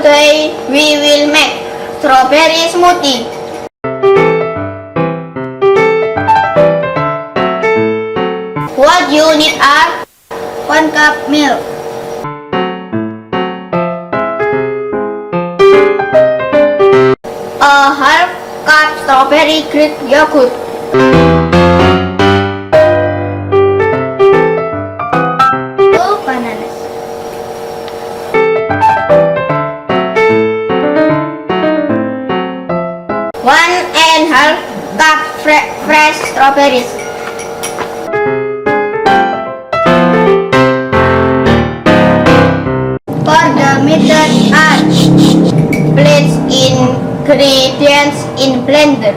Today we will make strawberry smoothie. What you need are 1 cup milk, a half cup strawberry Greek yogurt, 2 bananas, 1½ cup fresh strawberries, for the method add place ingredients in blender.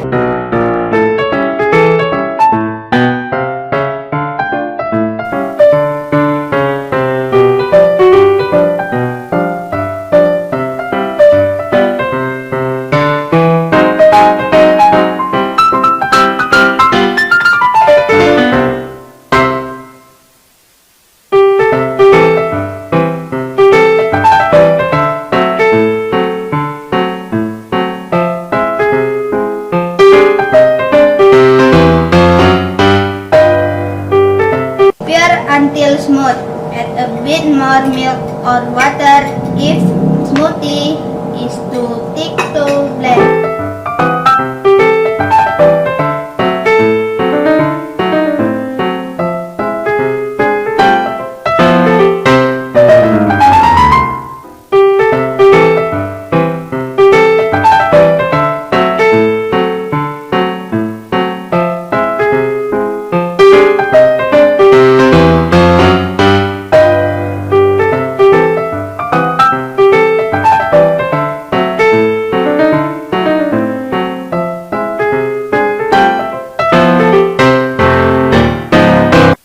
Until smooth. Add a bit more milk or water if smoothie is too thick to blend.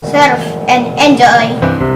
Serve and enjoy!